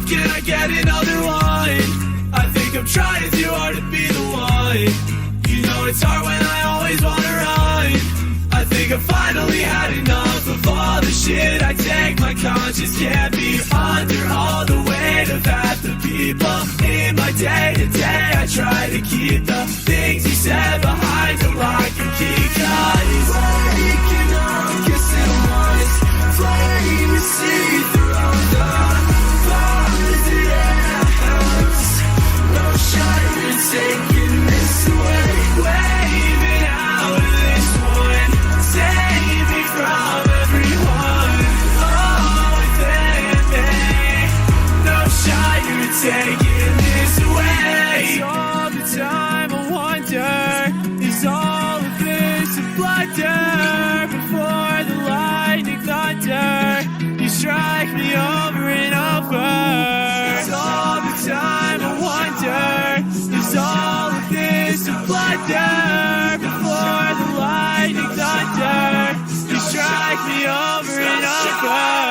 Can I get another one? I think I'm trying too hard to be the one. You know it's hard when I always wanna run. I think I finally had enough of all the shit I take. My conscience can't be under all the weight of half the people in my day-to-day. I try to keep the things you said behind a lock and key. Cause waking up, kissing once, flame to see through all the taking this away, waving out of this one, save me from everyone. Oh, no shot, you're taking this away. All the time I wonder, is all of this a blunder? Before the lightning thunder, you strike me over and over. All the time I wonder, is all of this a blunder? Before the lightning thunder, you strike me over and over.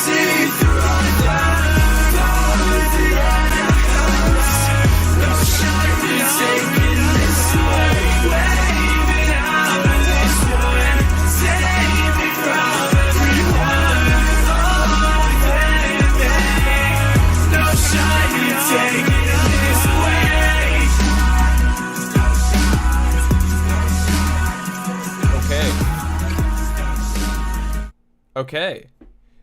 See through all no shot, you're taking this away, waving out of this one, save me from everyone. No shot, you're taking this away. Okay.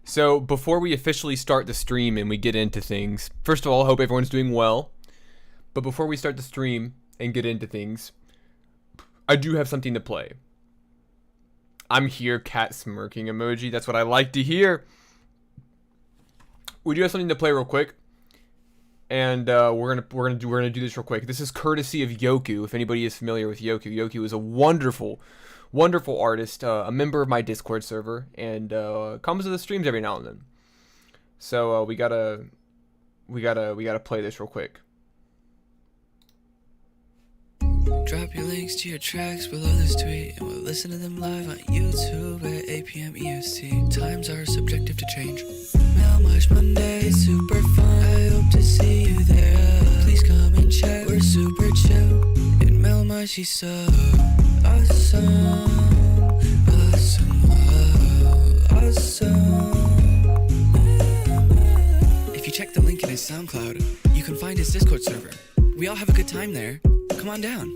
So before we officially start the stream and we get into things, first of all, I hope everyone's doing well. But before we start the stream and get into things, I do have something to play. I'm here, cat smirking emoji. That's what I like to hear. We do have something to play real quick. and we're gonna do this real quick. This is courtesy of Yoku. If anybody is familiar with Yoku, Yoku is a wonderful artist, a member of my Discord server, and comes to the streams every now and then. So we gotta play this real quick. Drop your links to your tracks below this tweet, and we'll listen to them live on YouTube at 8 p.m. EST. Times are subjective to change. Melmige Monday, super fun. I hope to see you there. Please come and check. We're super chill. In Melmige, he's so awesome. If you check the link in his SoundCloud, you can find his Discord server. We all have a good time there. Come on down.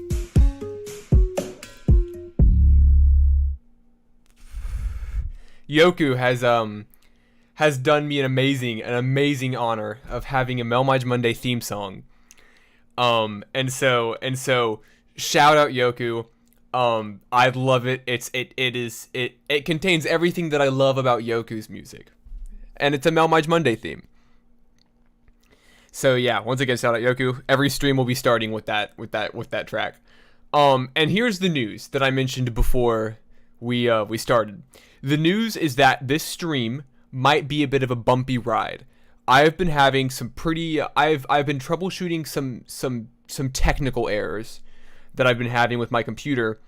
Yoku has done me an amazing honor of having a Melmige Monday theme song. And so shout out Yoku. I love it. It contains everything that I love about Yoku's music. And it's a Melmige Monday theme. So yeah, once again, shout out Yoku. Every stream will be starting with that track. And here's the news that I mentioned before we started. The news is that this stream might be a bit of a bumpy ride. I've been having some pretty I've been troubleshooting some technical errors that I've been having with my computer.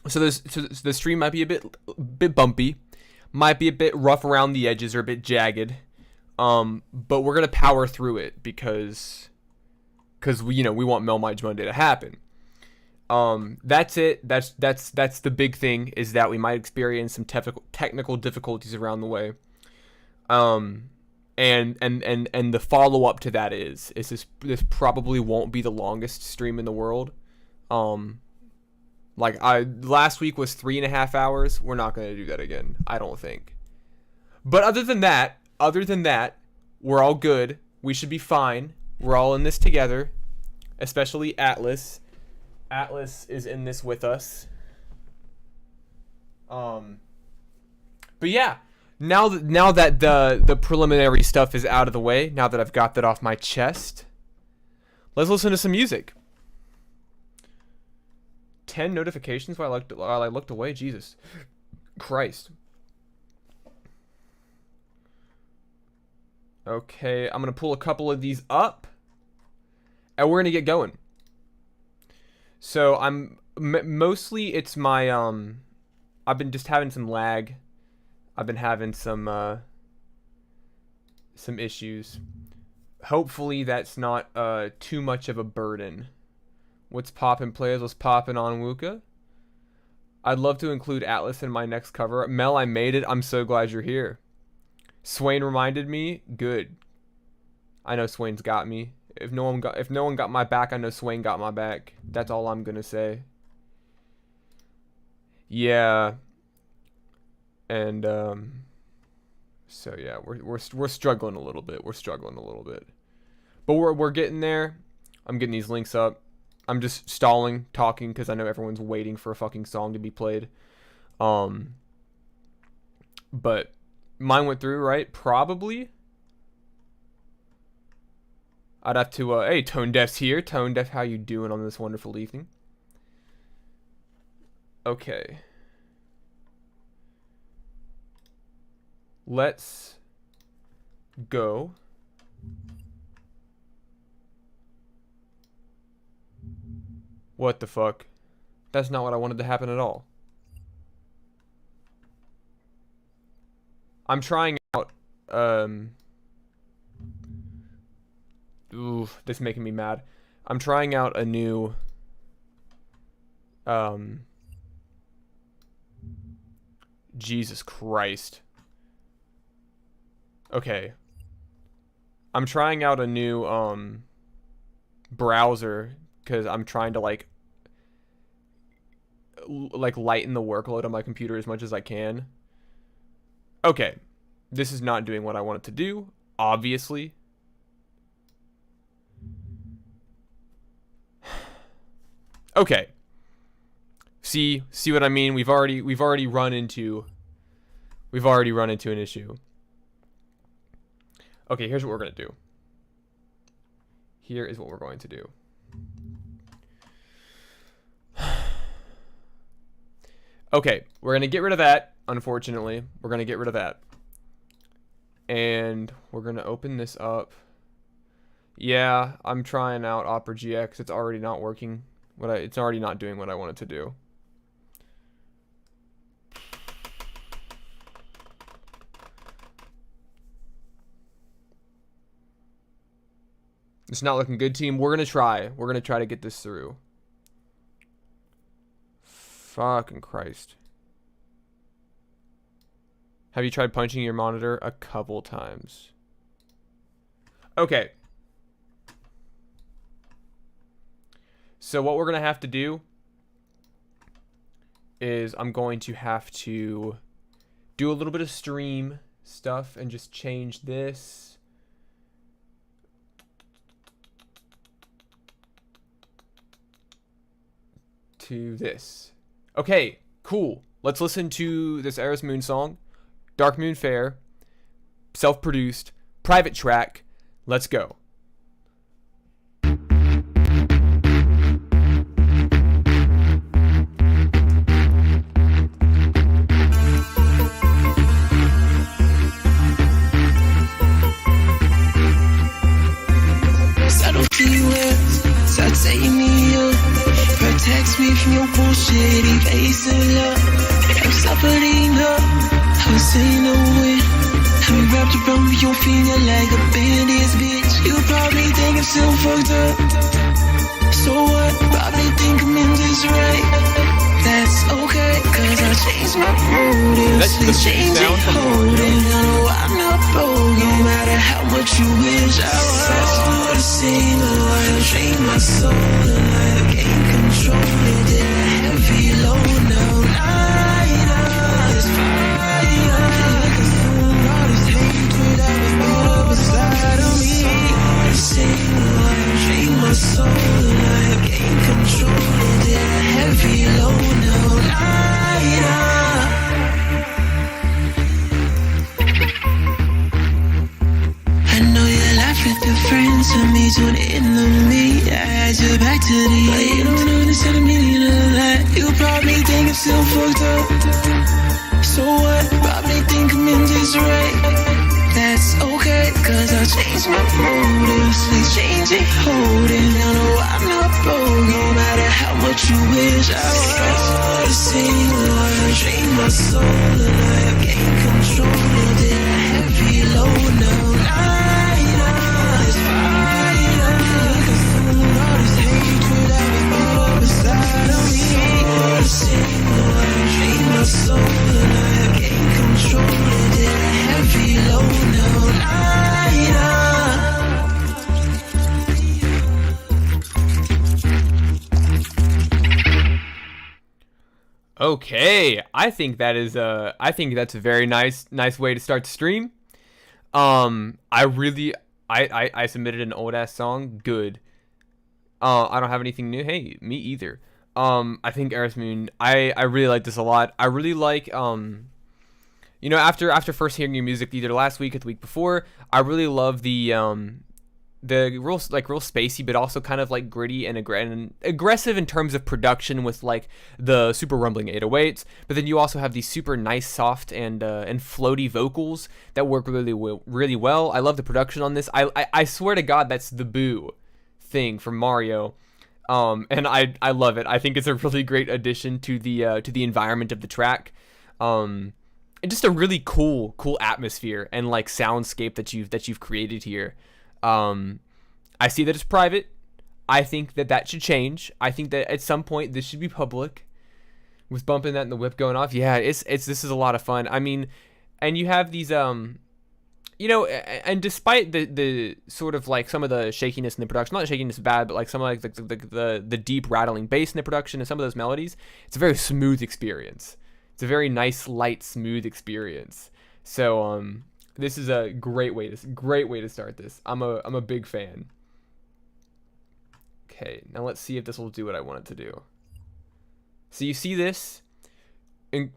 So the stream might be a bit bumpy, might be a bit rough around the edges or a bit jagged. But we're gonna power through it because we want Melmige Monday to happen. That's it. That's the big thing, is that we might experience some technical difficulties around the way. And the follow up to that is this probably won't be the longest stream in the world. Last week was 3.5 hours. We're not gonna do that again, I don't think. But other than that, we're all good. We should be fine. We're all in this together, especially Atlas. Atlas is in this with us. But yeah, now that the preliminary stuff is out of the way, now that I've got that off my chest, let's listen to some music. 10 notifications while I looked away. Jesus Christ. Okay, I'm gonna pull a couple of these up, and we're gonna get going. So mostly it's my I've been just having some lag. I've been having some issues. Hopefully that's not too much of a burden. What's poppin', players? What's poppin' on Wuka? I'd love to include Atlas in my next cover. Mel, I made it. I'm so glad you're here. Swain reminded me. Good. I know Swain's got me. If no one got my back, I know Swain got my back. That's all I'm gonna say. Yeah. And so yeah, we're struggling a little bit. But we're getting there. I'm getting these links up. I'm just stalling, talking, because I know everyone's waiting for a fucking song to be played. But mine went through, right? Probably. I'd have to, hey, Tone Deaf's here. Tone Deaf, how you doing on this wonderful evening? Okay. Let's go. What the fuck? That's not what I wanted to happen at all. I'm trying out, ooh, this is making me mad. I'm trying out a new, Jesus Christ. Okay. I'm trying out a new, browser, because I'm trying to, like lighten the workload on my computer as much as I can. Okay. This is not doing what I want it to do, obviously. Okay. See what I mean? We've already run into an issue. Okay, here's what we're gonna do. here is what we're going to do. Okay, we're going to get rid of that, unfortunately. We're going to get rid of that. And we're going to open this up. Yeah, I'm trying out Opera GX. It's already not working. It's already not doing what I want it to do. It's not looking good, team. We're going to try. We're going to try to get this through. Fucking Christ. Have you tried punching your monitor? A couple times. Okay. So what we're going to have to do is I'm going to have to do a little bit of stream stuff and just change this. To this. Okay, cool. Let's listen to this Eris Moon song. Dark Moon Fair. Self-produced. Private track. Let's go. Protects me from your bullshit, evasive love. I'm suffering up, I was saying no way. I'm wrapped around your finger like a bandage, bitch. You probably think I'm still fucked up. So what? Probably think I'm in disarray. That's okay, cause I changed my motives. Please change it, hold it. I know I'm not broke, no matter how much you wish I was. That's what I say, no, I'll drain my soul and I can't control it. Did a heavy load now, it's fire. Cause all this hatred that was built up inside of me. I say, no, I'll drain my soul and I can't control it. Did a heavy load now, I know you laugh with your friends and me tune in on me. I had your back to the but you don't understand the meaning of that. You probably think I'm still fucked up. So what? Probably think I'm in disarray. That's okay, cause I'll change my motives. Please change it, hold it. I know I'm not broke, no matter how much you wish I was. The same, I'll drain my soul and I can't control it. Did a heavy load now, it's fire. Cause all this hatred that was built up inside of me. The same, I'll drain my soul and I can't control it. Did a heavy load now, Okay, I think that's a very nice way to start the stream. I submitted an old ass song. Good. I don't have anything new. Hey, me either. I think Eris Moon. I really like this a lot. I really like you know, after first hearing your music either last week or the week before, I really love the real spacey but also kind of like gritty and aggressive in terms of production with like the super rumbling 808s, but then you also have these super nice soft and floaty vocals that work really well. I love the production on this. I swear to God that's the Boo thing from Mario. And I love it. I think it's a really great addition to the environment of the track. And just a really cool atmosphere and like soundscape that you've created here. I see that it's private. I think that should change. I think that at some point this should be public. With bumping that in the whip going off, yeah, this is a lot of fun. I mean, and you have these you know, and despite the sort of like some of the shakiness in the production, not shakiness bad, but like some of like the deep rattling bass in the production and some of those melodies, it's a very smooth experience. It's a very nice, light, smooth experience. So this is a great way to start this. I'm a big fan. Okay, now let's see if this will do what I want it to do. So you see this, and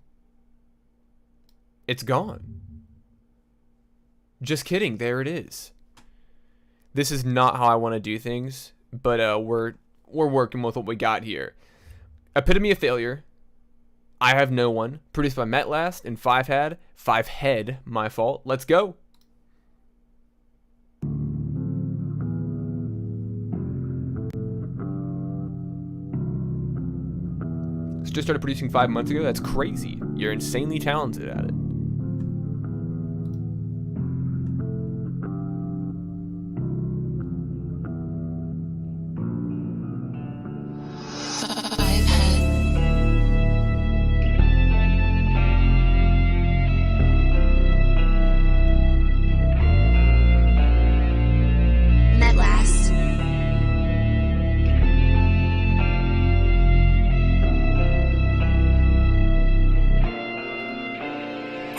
it's gone. Just kidding, there it is. This is not how I want to do things, but we're working with what we got here. Epitome of Failure. I Have No One. Produced by Met Last and Five Head. My fault. Let's go. Just started producing 5 months ago. That's crazy. You're insanely talented at it. Met last.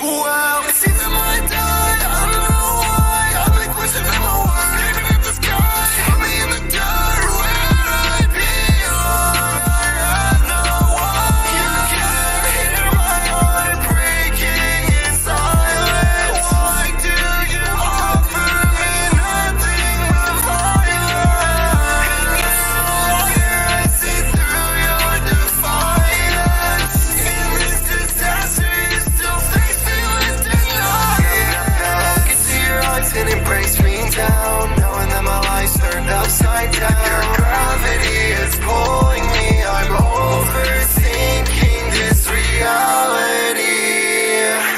Well, it seems I might die. I don't know why. I'm like wishing in my world, aiming at the sky. Put me in the dirt. Where'd I be? I have no one. You can hear my heart breaking in silence. Why do you offer me nothing but violence? I see through your defiance. In this disaster, you still face me with denial. Now I can see your eyes and embrace me down, knowing that my life's turned upside down. Your gravity is pulling me. I'm overthinking this reality.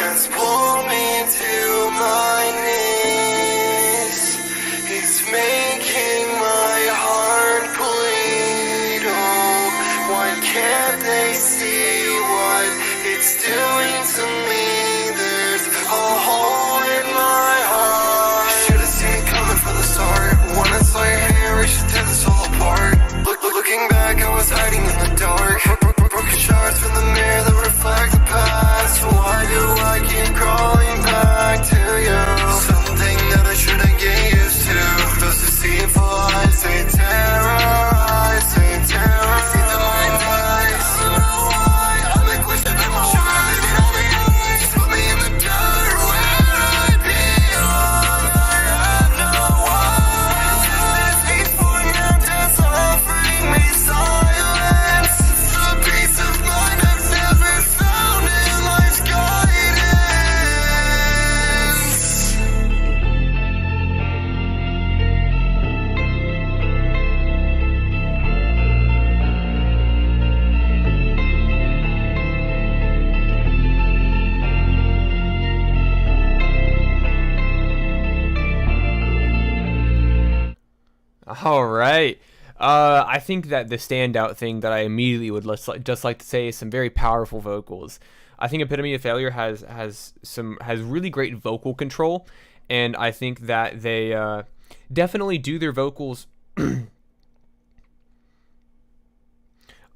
It's pulled me to my knees. It's making my heart bleed. Oh, why can't they see what it's doing to me? There's a hole in my heart. Should've seen it coming from the start. When I saw your hair, we should tear this all apart. Looking back, I was hiding in the dark. Broken shards from the mirror that reflect the past. Why do I keep crawling back to you? Something that I shouldn't get used to. Those deceitful eyes, they terrorize, they terrorize. See the mind die. I don't know why. I'm like wishing in my world. Put me in the dirt. Where'd I be? I have no one. This for now, just offering me silence. The peace of mind I've never found in life's guidance. All right. I think that the standout thing that I immediately would just like to say is some very powerful vocals. I think Epitome of Failure has really great vocal control, and I think that they definitely do their vocals.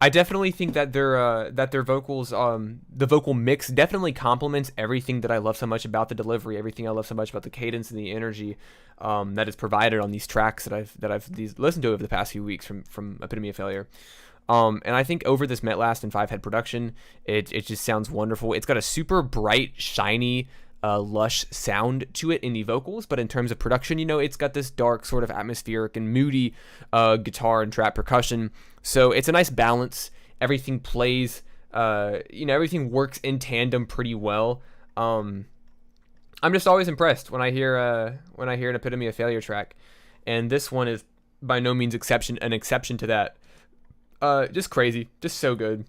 I definitely think that their vocals, the vocal mix definitely complements everything that I love so much about the delivery, everything I love so much about the cadence and the energy that is provided on these tracks that I've listened to over the past few weeks from Epitome of Failure. And I think over this Met Last and Five Head production, it just sounds wonderful. It's got a super bright, shiny, lush sound to it in the vocals, but in terms of production, it's got this dark sort of atmospheric and moody guitar and trap percussion. So it's a nice balance. Everything plays, everything works in tandem pretty well. I'm just always impressed when I hear an Epitome of Failure track, and this one is by no means an exception to that. Just crazy, just so good,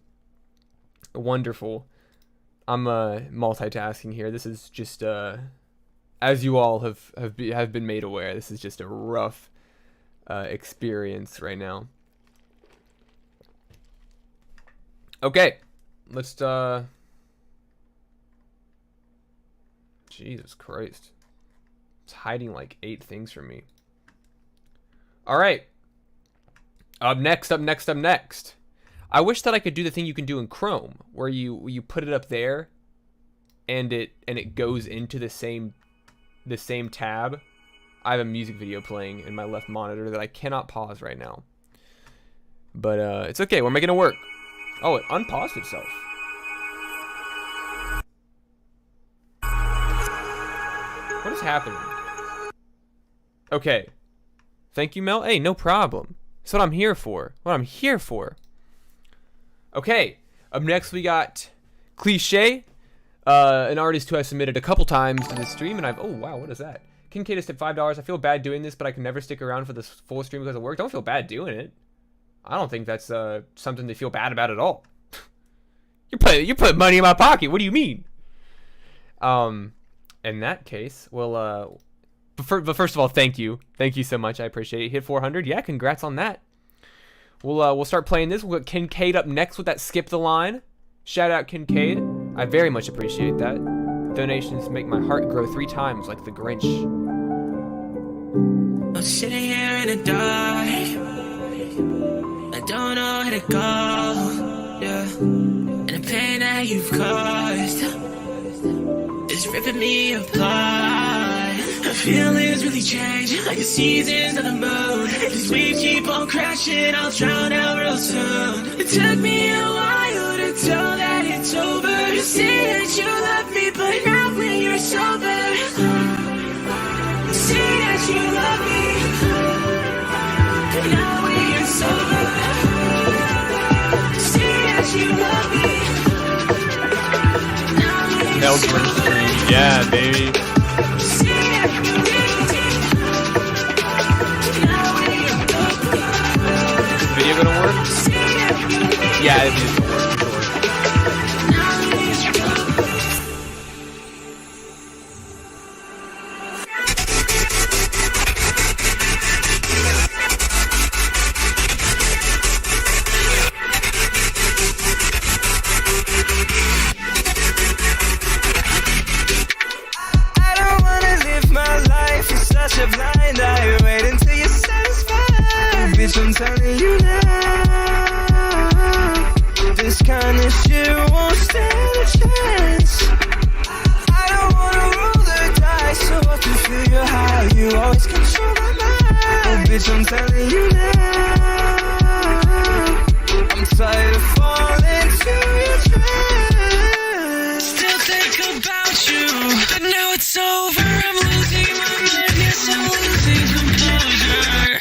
wonderful. I'm multitasking here. This is just as you all have been made aware, this is just a rough experience right now. Okay, let's Jesus Christ. It's hiding like 8 things from me. All right. Up next. I wish that I could do the thing you can do in Chrome, where you put it up there, and it goes into the same tab. I have a music video playing in my left monitor that I cannot pause right now, but it's okay. We're making it work. Oh, it unpaused itself. What is happening? Okay, Thank you, Mel. Hey, no problem. That's what I'm here for. Okay, up next we got Cliche, an artist who I submitted a couple times to this stream, and oh wow, what is that? Kincaid has tipped $5. I feel bad doing this, but I can never stick around for this full stream because of work. Don't feel bad doing it. I don't think that's something to feel bad about at all. you put money in my pocket. What do you mean? In that case, well, but first of all, thank you so much. I appreciate it. Hit 400. Yeah, congrats on that. We'll start playing this. We'll get Kincaid up next with that skip the line. Shout out Kincaid. I very much appreciate that. Donations make my heart grow 3 times like the Grinch. I'm sitting here in the dark. I don't know where to go. Yeah. And the pain that you've caused is ripping me apart. The feelings really change, like the seasons of the moon. These waves keep on crashing, I'll drown out real soon. It took me a while to tell that it's over. You say that you love me, but not when you're sober. Say that you love me, but not when you're sober. Say that you love me, not when you're sober. Yeah, baby. Video gonna work? Yeah, it is gonna work. I don't wanna live my life in such a blind eye. Wait until you're satisfied. Bitch, I'm telling you now. This kind of shit won't stand a chance. I don't wanna roll the dice, so I can feel your high. You always control my mind. Oh, bitch, I'm telling you now. I'm tired of falling to your trance. Still think about you, but now it's over. I'm losing my mind, yes, I'm losing composure.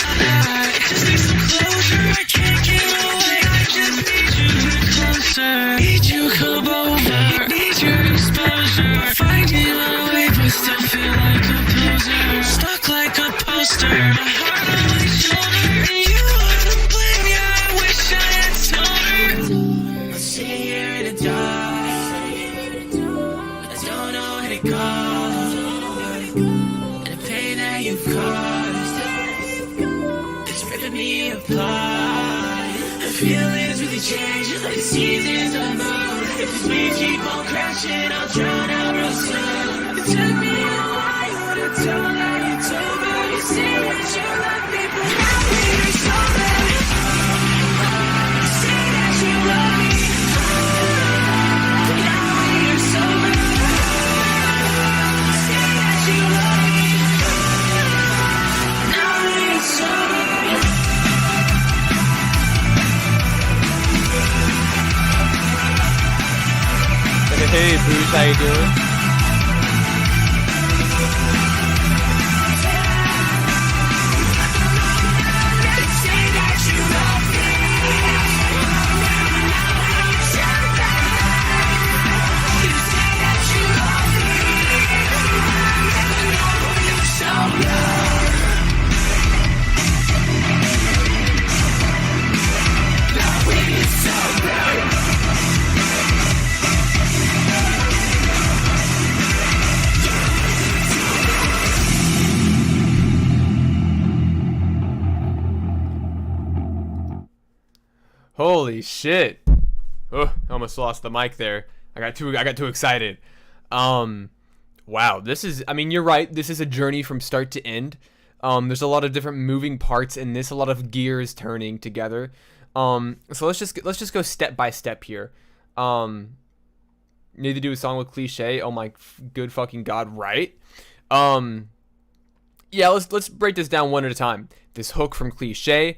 I just need some closure. I can't get away. I just need you closer. Need you come over. Need your exposure. Finding my way, but still feel like a poser. Stuck like a poster. My heart on my shoulder, and you wouldn't blame me. I wish I had told her. I'm sitting here in the dark. I don't know where to go. And the pain that you've caused is ripping me apart. The feelings really change, like the seasons of the moon. If these waves keep on crashing, I'll drown out real soon. It took me a while to tell that it's over. You say that you love me, but now we're sober. You say that you love me, but now we're sober. You say that you love me, now we're sober. Hey, Bruce, how you doing? Holy shit. Oh, I almost lost the mic there. I got too excited. Wow, this is, I mean, you're right. This is a journey from start to end. There's a lot of different moving parts in this, a lot of gears turning together. So let's just go step by step here. Need to do a song with Cliche. Oh my good fucking god, right? Yeah, let's break this down one at a time. This hook from Cliche,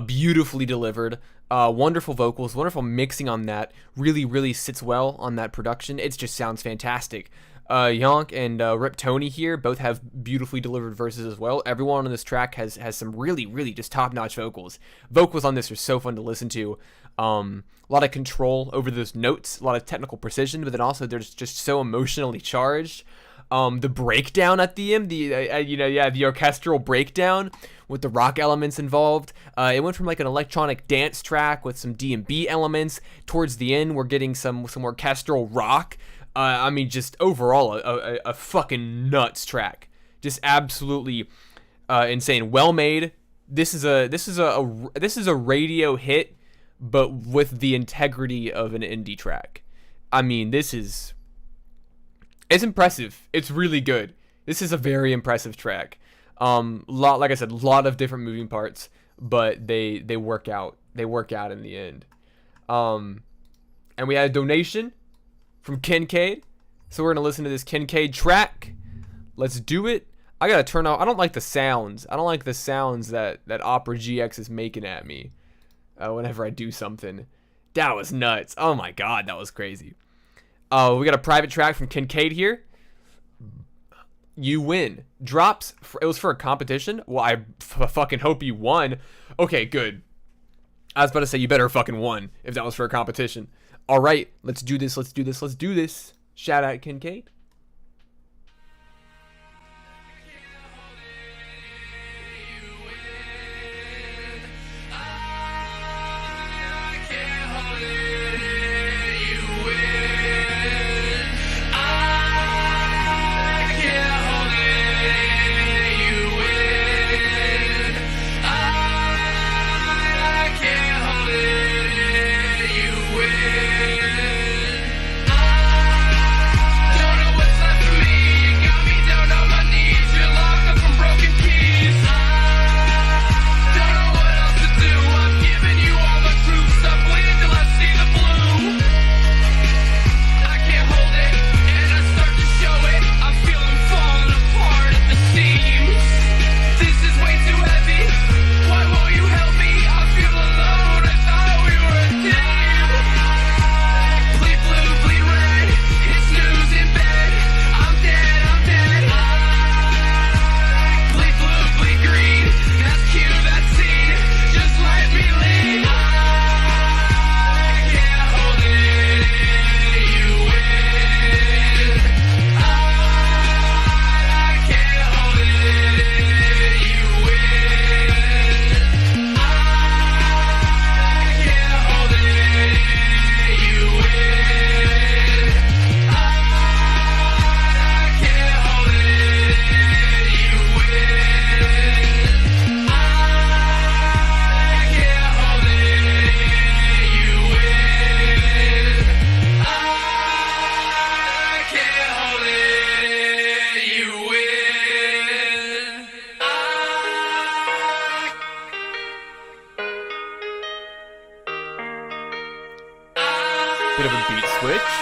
beautifully delivered. Wonderful vocals, wonderful mixing on that. Really sits well on that production. It just sounds fantastic. Yonk and Rip Tony here both have beautifully delivered verses as well. Everyone on this track has some really just top-notch vocals. Vocals on this are so fun to listen to. A lot of control over those notes, a lot of technical precision, but then also they're just so emotionally charged. The breakdown at the end, the orchestral breakdown with the rock elements involved. It went from like an electronic dance track with some D&B elements. Towards the end, we're getting some orchestral rock. I mean, just overall a fucking nuts track. Just absolutely insane. Well made. This is a radio hit, but with the integrity of an indie track. I mean, it's impressive. It's really good. This is a very impressive track. Like I said, a lot of different moving parts, but they work out. They work out in the end. And we had a donation from Kincaid, so we're gonna listen to this Kincaid track. Let's do it. I gotta turn off. I don't like the sounds. I don't like the sounds that Opera GX is making at me whenever I do something. That was nuts. Oh my god, that was crazy. We got a private track from Kincaid here. You win. Drops. It was for a competition. Well, I fucking hope you won. Okay, good. I was about to say you better fucking won if that was for a competition. All right, let's do this. Let's do this. Let's do this. Shout out Kincaid. Bit of a beat switch.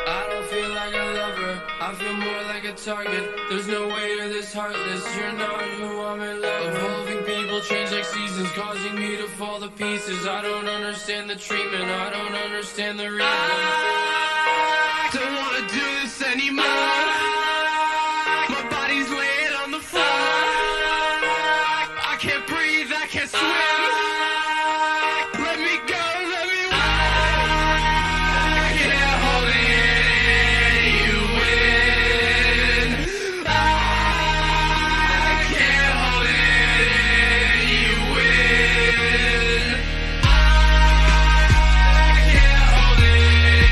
I don't feel like a lover, I feel more like a target. There's no way you're this heartless, you're not who I'm in love with. Evolving people change like seasons, causing me to fall to pieces. I don't understand the treatment, I don't understand the reason. I don't wanna do this anymore. My body's laying on the floor. I can't breathe, I can't swim. Let me go, let me I can't hold it, you win. I can't hold it, you win. I can't hold it, you win. I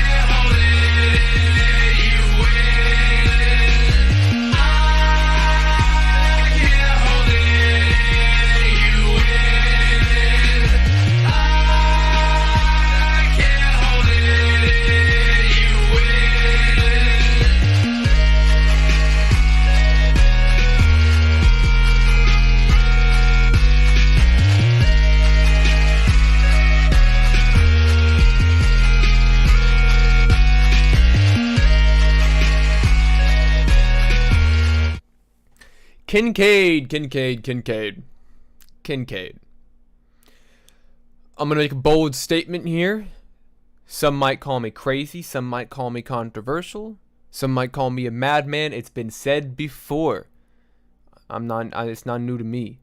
can't hold it, you win. I can't hold it, you win. I can't hold it, you Kincaid. Kincaid. I'm going to make a bold statement here. Some might call me crazy. Some might call me controversial. Some might call me a madman. It's been said before. It's not new to me.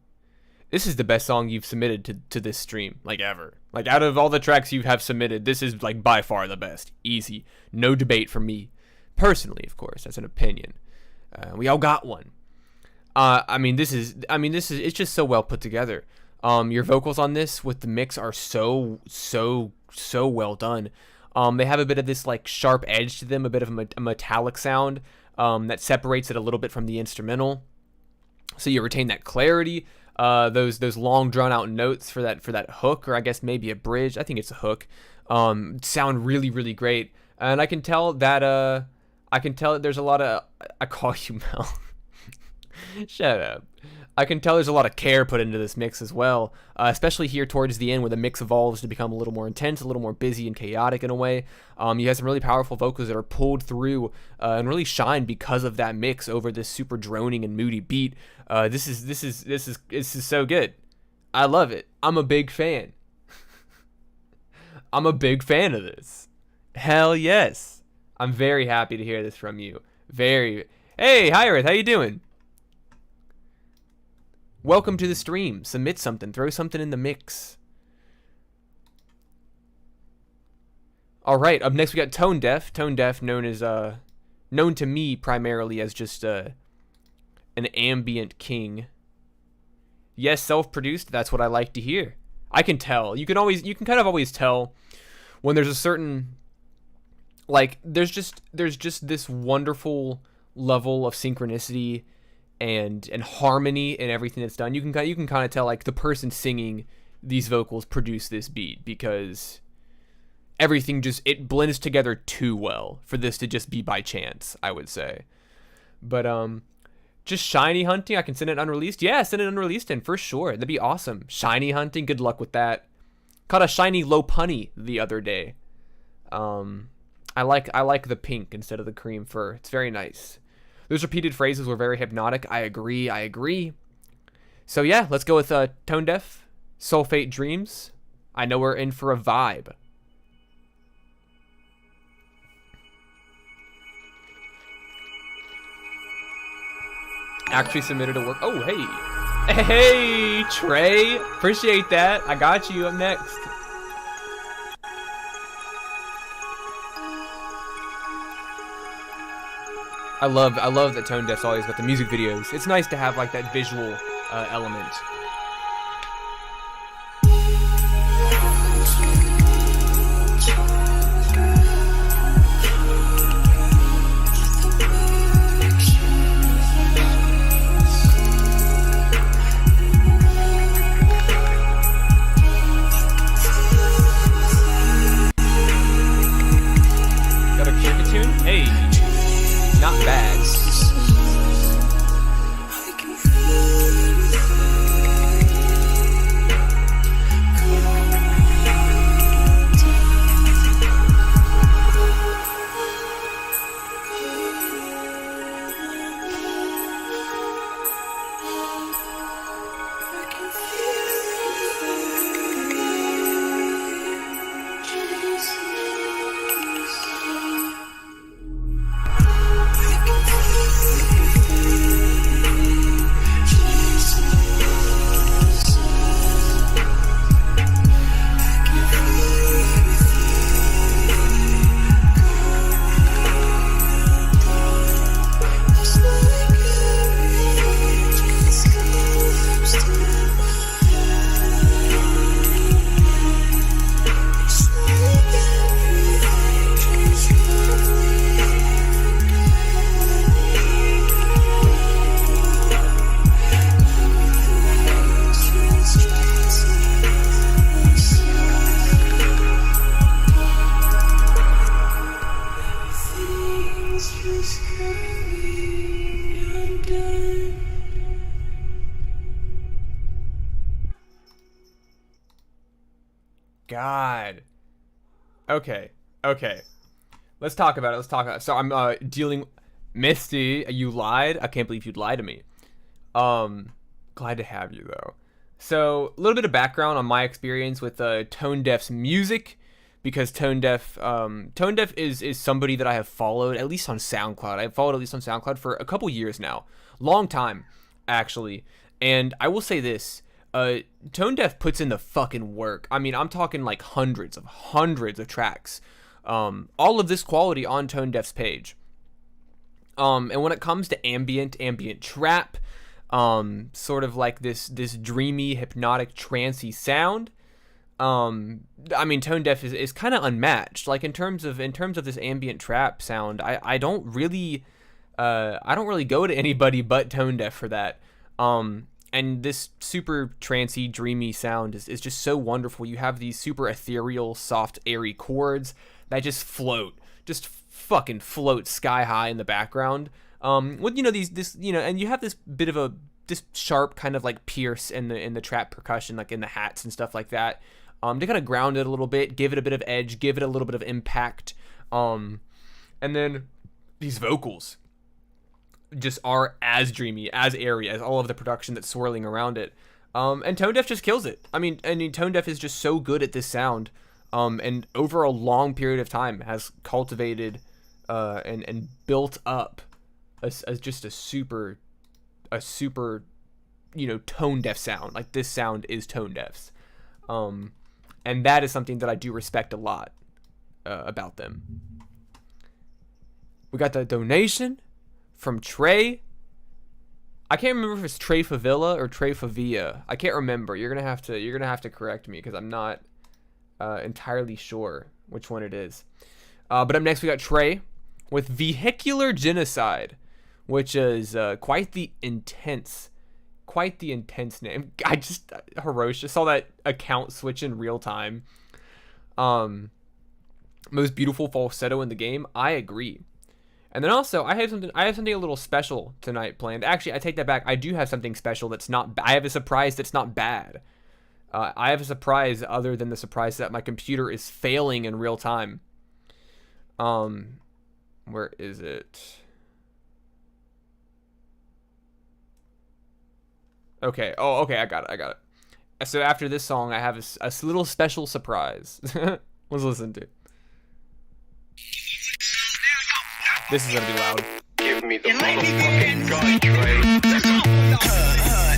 This is the best song you've submitted to this stream, like ever. Like out of all the tracks you have submitted, this is like by far the best. Easy. No debate for me. Personally, of course, that's an opinion. We all got one. It's just so well put together. Your vocals on this with the mix are so well done. They have a bit of this like sharp edge to them, a bit of a metallic sound that separates it a little bit from the instrumental. So you retain that clarity. Those long drawn out notes for that hook, or I guess maybe a bridge. I think it's a hook. Sound really, really great. And I can tell that there's a lot of, I call you Mel. Shut up. I can tell there's a lot of care put into this mix as well, especially here towards the end where the mix evolves to become a little more intense, a little more busy and chaotic in a way. You have some really powerful vocals that are pulled through and really shine because of that mix over this super droning and moody beat. This is so good. I love it. I'm a big fan. I'm a big fan of this. Hell yes. I'm very happy to hear this from you. Hey, Hyrith, how you doing? Welcome to the stream. Submit something. Throw something in the mix. All right. Up next, we got Tone Deaf. Tone Deaf, known to me primarily as just an ambient king. Yes, self-produced. That's what I like to hear. I can tell. You can kind of always tell when there's a certain, like, there's just this wonderful level of synchronicity and harmony in everything that's done. You can kind of tell like the person singing these vocals produced this beat, because everything it blends together too well for this to just be by chance, I would say. But just shiny hunting, I can send it unreleased. Yeah, send it unreleased in for sure. That'd be awesome. Shiny hunting, good luck with that. Caught a shiny low punny the other day. I like the pink instead of the cream fur. It's very nice. Those repeated phrases were very hypnotic. I agree. So yeah, let's go with Tone Deaf, Sulfate Dreams. I know we're in for a vibe. Actually submitted a work. Oh, hey. Hey, Trey. Appreciate that. I got you up next. I love that Tone Deaf's always got the music videos. It's nice to have like that visual element. Got a cricket tune? Hey. Not bad. God. Okay. Let's talk about it. So I'm dealing. Misty, you lied. I can't believe you'd lie to me. Glad to have you though. So a little bit of background on my experience with Tone Deaf's music, because Tone Deaf is somebody that I have followed at least on SoundCloud. I've followed at least on SoundCloud for a couple years now, long time actually. And I will say this: Tone Deaf puts in the fucking work. I mean, I'm talking like hundreds of tracks. All of this quality on Tone Deaf's page. And when it comes to ambient trap, sort of like this dreamy, hypnotic, trancey sound, I mean, Tone Deaf is kind of unmatched. Like in terms of this ambient trap sound, I don't really go to anybody but Tone Deaf for that. And this super trancey, dreamy sound is just so wonderful. You have these super ethereal, soft, airy chords that just fucking float sky high in the background. With and you have this bit of this sharp kind of like pierce in the trap percussion, like in the hats and stuff like that, to kind of ground it a little bit, give it a bit of edge, give it a little bit of impact. And then these vocals just are as dreamy, as airy as all of the production that's swirling around it. And Tone Deaf just kills it. I mean, Tone Deaf is just so good at this sound, and over a long period of time has cultivated and built up as just a super Tone Deaf sound. Like, this sound is Tone Deaf's, and that is something that I do respect a lot about them. We got the donation from Trey. I can't remember if it's Trey Favilla or Trey Favilla. I can't remember. You're gonna have to correct me, because I'm not entirely sure which one it is. But up next we got Trey with Vehicular Genocide, which is quite the intense name. Hirosh just saw that account switch in real time. Most beautiful falsetto in the game. I agree. And then also, I have something a little special tonight planned. Actually, I take that back. I do have something special that's not. I have a surprise that's not bad. I have a surprise other than the surprise that my computer is failing in real time. Where is it? Okay. Oh, okay. I got it. So after this song, I have a little special surprise. Let's listen to it. This is gonna be loud. Give me the motherfucking gun, Trey.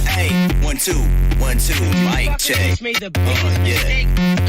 Hey, 1 2 1 2, mic check. Yeah.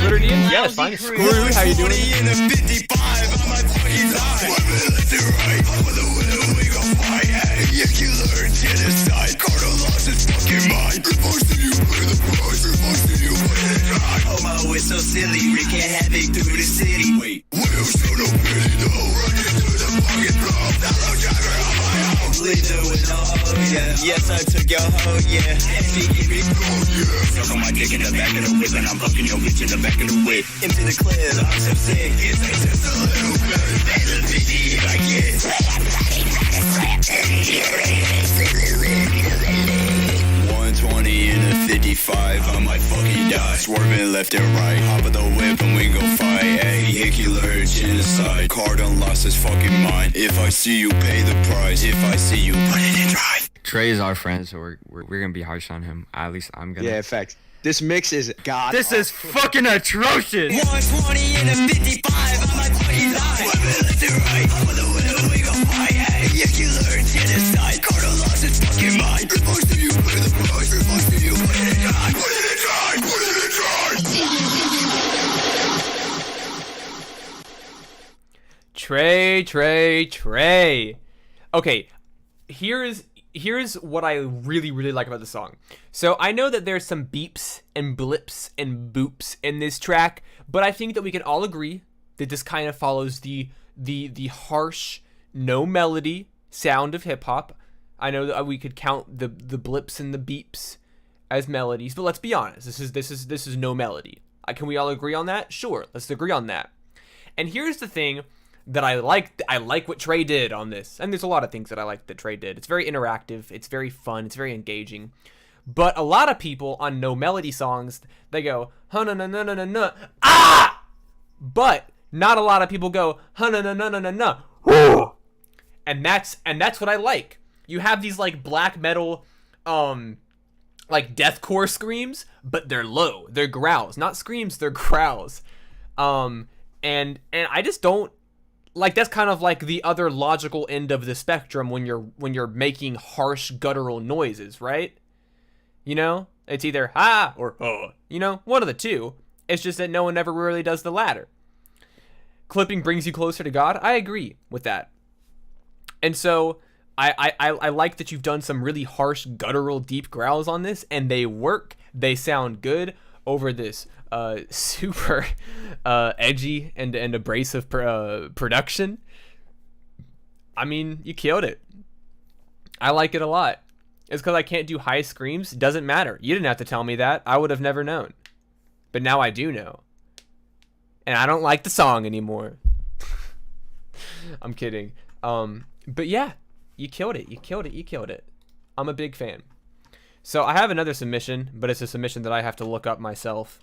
Twitter DMs? Yes, fine. Screw, how you doing? In a 55, I'm a fucking die. Left and right, I'm on the window, we gon' fight. Vehicular genocide, Carter lost his fucking mind. Reverse you pay the price, reverse you pay the time. Oh, my way so silly, wreaking havoc through the city. Wait, we'll show no pity, no, running to the fucking blow. Hello, Jagger, on my own. Leader with no hoe, yeah. Yes, I took your hoe, yeah. Suck on my dick in the back of the whip, and I'm fucking your bitch in the back of the whip. Into the clip, I'm so sick. It's like just a little bit. Better be like it. 120 in a 55, I might fucking die. Swerving left and right, hop of the whip and we gon' fight. Vehicular genocide, car done lost his fucking mind. If I see you, pay the price. If I see you, put it in drive. Trey is our friend, so we're gonna be harsh on him. At least I'm gonna. Yeah, facts. This mix is god. This is fucking atrocious. 120 in a 55, I might fucking die. Swerving left and right, hop of the whip we gon' fight. Vehicular genocide, car done lost his fucking mind. If I see you, pay the price. If I see you, put it in drive. Put it in drive. Put it in drive. Trey. Okay, here's what I really, really like about the song. So I know that there's some beeps and blips and boops in this track, but I think that we can all agree that this kind of follows the harsh, no melody sound of hip hop. I know that we could count the blips and the beeps as melodies, but let's be honest. This is no melody. Can we all agree on that? Sure, let's agree on that. And here's the thing that I like what Trey did on this. And there's a lot of things that I like that Trey did. It's very interactive, it's very fun, it's very engaging. But a lot of people on no melody songs, they go, huh na na na na na na, ah! But not a lot of people go, huh na na na na na na. And that's what I like. You have these like black metal like deathcore screams, but they're low. They're growls, not screams. They're growls. And I just don't like. That's kind of like the other logical end of the spectrum when you're making harsh guttural noises, right? You know, it's either ha or oh. You know, one of the two. It's just that no one ever really does the latter. Clipping brings you closer to God. I agree with that. And so I like that you've done some really harsh, guttural, deep growls on this, and they work. They sound good over this super edgy and abrasive production. I mean, you killed it. I like it a lot. It's because I can't do high screams. It doesn't matter. You didn't have to tell me that. I would have never known. But now I do know. And I don't like the song anymore. I'm kidding. But yeah, you killed it. You killed it. You killed it. I'm a big fan. So I have another submission, but it's a submission that I have to look up myself.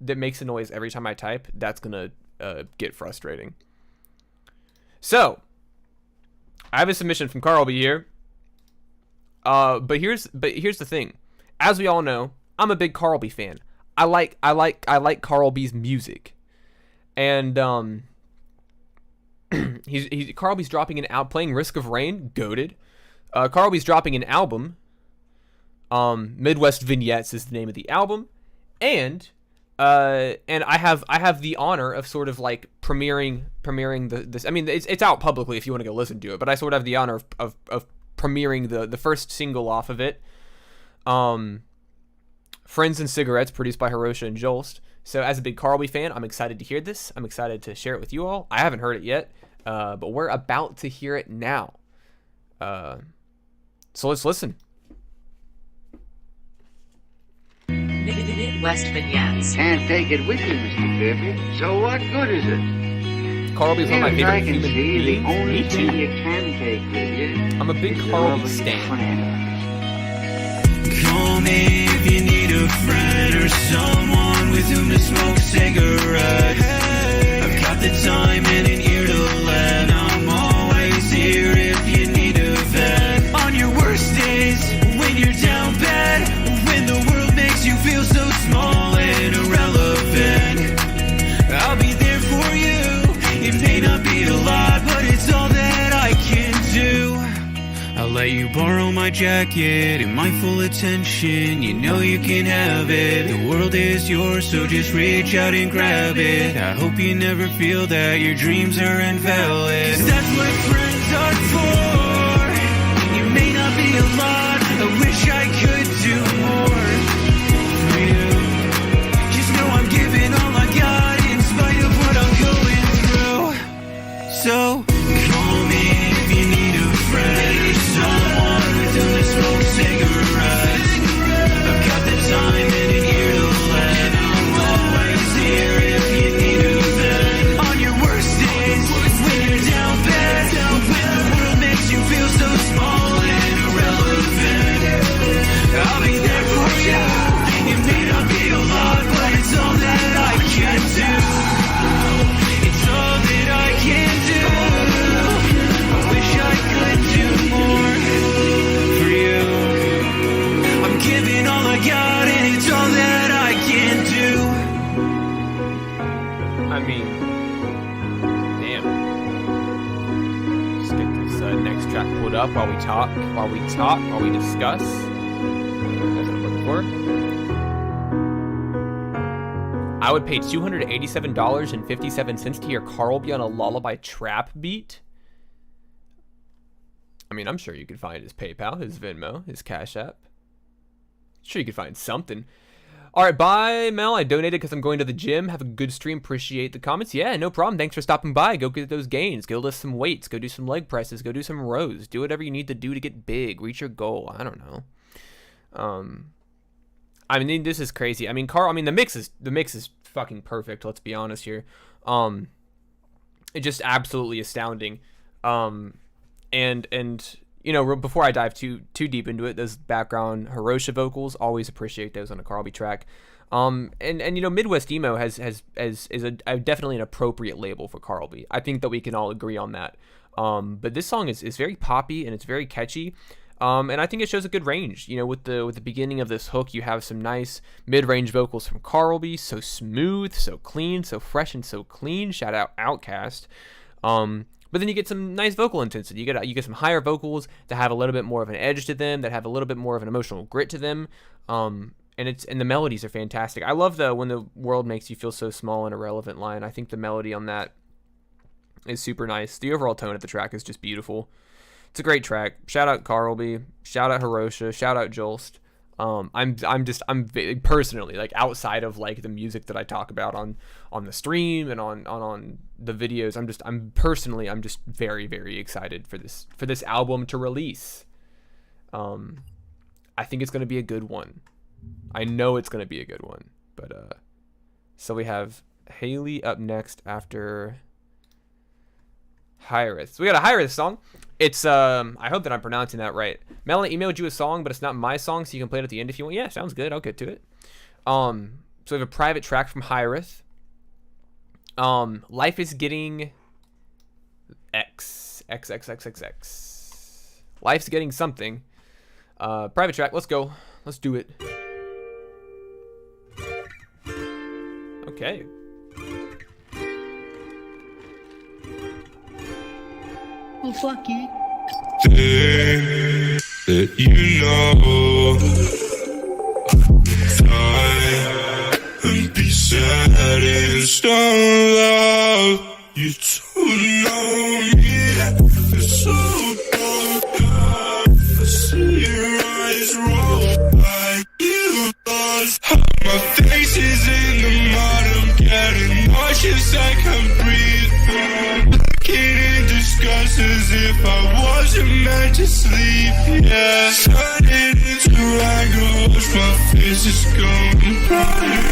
That makes a noise every time I type. That's gonna get frustrating. So I have a submission from Carlby here. But here's the thing. As we all know, I'm a big Carlby fan. I like Carlby's music, and Carlby's dropping playing Risk of Rain, goated. Carlby's dropping an album. Midwest Vignettes is the name of the album, and I have the honor of sort of like premiering this. I mean, it's out publicly if you want to go listen to it, but I sort of have the honor of premiering the first single off of it. Friends and Cigarettes, produced by Hiroshi and Jolst. So as a big Carlby fan, I'm excited to hear this. I'm excited to share it with you all. I haven't heard it yet, but we're about to hear it now. So let's listen. Midwest Vignettes. Can't take it with you, Mr. Griffith. So what good is it? Carlby's one of my Near as I favorite can human see, beings. the only Me thing too. you can take with you I'm a big is the Carlby love of your stan. friend. Call me if you need a friend or someone with whom to smoke a cigarette. I've got the time and an ear to lend. I'm always here if you need a vent. On your worst days, when you're down bad, when the world makes you feel so small and irrelevant, I'll be there for you. It may not be a lot, but it's all that I can do. I'll let you borrow my jacket and my full attention. You know you can have it. The world is yours, so just reach out and grab it. I hope you never feel that your dreams are invalid. 'Cause that's what friends are for. You may not be a lot. I wish I could do more for you. Just know I'm giving all I got in spite of what I'm going through. So call me if you need a friend or someone with whom to smoke cigarettes. I've got the time and an ear to lend. I'm always here if you need a vent. On your worst days, when you're down bad, when the world makes you feel so small and irrelevant, I'll be there for you. It may not be a lot, but it's all that I can do. It's all that I can do. I wish I could do more for you. I'm giving all I got, and it's all that I can do. I mean, damn. Just get this next track pulled up while we discuss. That's what I'm looking for. I would pay $287.57 to hear Carlby on a lullaby trap beat. I mean, I'm sure you could find his PayPal, his Venmo, his Cash App. Sure you could find something. All right, bye, Mel. I donated because I'm going to the gym. Have a good stream. Appreciate the comments. Yeah, no problem. Thanks for stopping by. Go get those gains. Go lift some weights. Go do some leg presses. Go do some rows. Do whatever you need to do to get big. Reach your goal. I don't know. I mean, this is crazy. I mean, Carl. I mean, the mix is fucking perfect. Let's be honest here. It's just absolutely astounding. And you know, before I dive too deep into it, those background Hiroshi vocals, always appreciate those on a Carlby track. And you know, Midwest emo is definitely an appropriate label for Carlby. I think that we can all agree on that. But this song is very poppy and it's very catchy. And I think it shows a good range. You know, with the beginning of this hook, you have some nice mid-range vocals from Carlby, so smooth, so clean, so fresh, and so clean. Shout out Outcast. But then you get some nice vocal intensity. You get some higher vocals that have a little bit more of an edge to them, that have a little bit more of an emotional grit to them. And the melodies are fantastic. I love when the world makes you feel so small and irrelevant line. I think the melody on that is super nice. The overall tone of the track is just beautiful. It's a great track. Shout out Carlby. Shout out Hirosha. Shout out Jolst. I'm personally, like, outside of like the music that I talk about on the stream and on the videos, I'm just very, very excited for this album to release. I think it's going to be a good one. I know it's going to be a good one. But so we have Haley up next after Hyrith. So we got a Hyrith song. It's I hope that I'm pronouncing that right. Melanie emailed you a song, but it's not my song, so you can play it at the end if you want. Yeah, sounds good. I'll get to it. So we have a private track from Hyrith. Life is getting X. Life's getting something. Private track. Let's go. Let's do it. Okay. Well, fuck you. Thing that you know, fly and be sad in stone love. You don't know me, it's so dark. I see your eyes roll like you lost. My face is in the mud, I'm getting nauseous, I can't breathe. Looking in disgust as if I wasn't meant to sleep, yeah. Turning into anger, watch my face is going bright.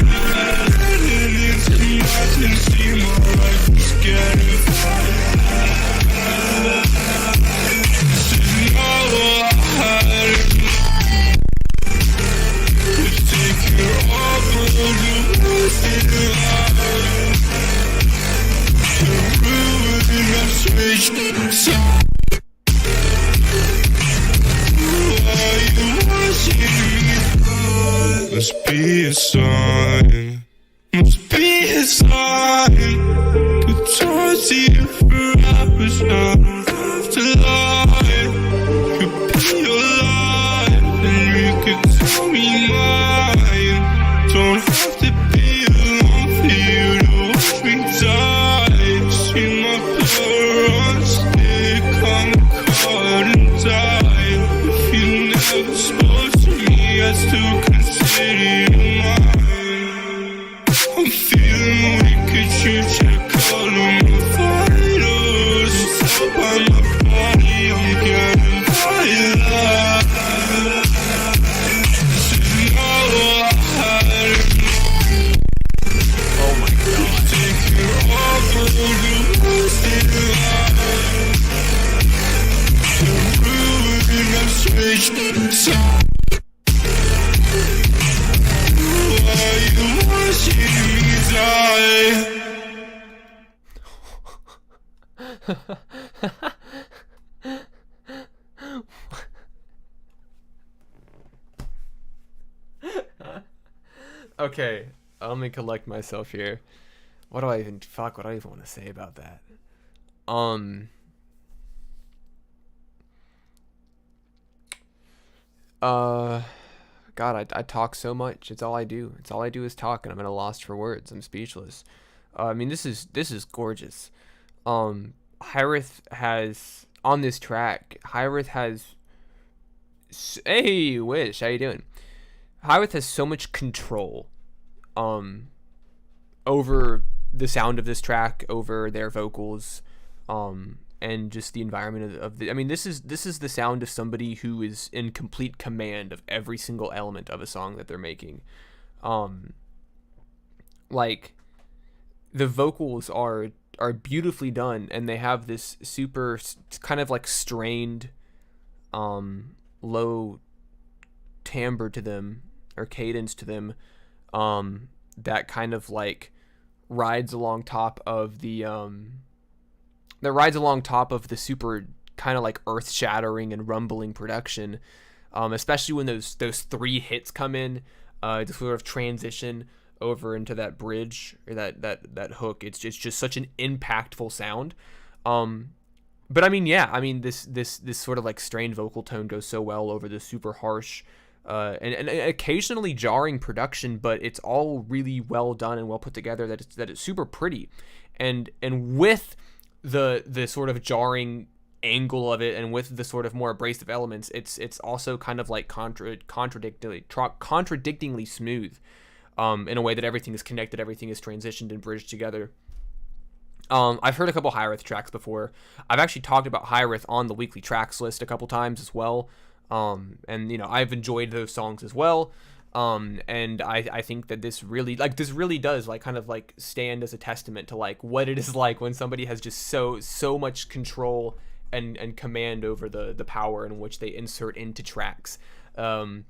Turning into nothing, see my life is getting fire. This is not what I had in mind. It's taking all of the worst in life. Must be a sign. Must be a sign. Could talk to you for hours. I don't have to lie. Could be your life, and you could tell me mine. Don't have to be alone for you to watch me die. See my blood run stick, I'm caught and die. If you never spoke to me, I still consider you mine. I'm feeling weak, could you check all of my vitals? Stop by my body, I'm getting violent. This is not what I had in mind. Oh my god. Taking all of the worst in life. To ruin, I've switched sides. Why you watching me die? Okay, let me collect myself here. What do I even want to say about that? God, I talk so much. It's all I do. It's all I do is talk, and I'm at a loss for words. I'm speechless. I mean, this is gorgeous. Hyrith has on this track. Hyrith has. Hey, Wish, how you doing? Hyrith has so much control, over the sound of this track, over their vocals, and just the environment of the. I mean, this is the sound of somebody who is in complete command of every single element of a song that they're making. Like, the vocals are beautifully done, and they have this super kind of like strained, low timbre to them, or cadence to them, that kind of like rides along top of the super kind of like earth-shattering and rumbling production, especially when those 3 hits come in to sort of transition over into that bridge or that hook. It's just such an impactful sound. But I mean, yeah, I mean this sort of like strained vocal tone goes so well over the super harsh and occasionally jarring production, but it's all really well done and well put together that it's super pretty, and with the sort of jarring angle of it and with the sort of more abrasive elements, it's also kind of like contradictingly smooth, in a way that everything is connected, everything is transitioned and bridged together. I've heard a couple Hyrith tracks before. I've actually talked about Hyrith on the weekly tracks list a couple times as well. And you know, I've enjoyed those songs as well. And I think that this really does like kind of like stand as a testament to like what it is like when somebody has just so much control and command over the power in which they insert into tracks. I'm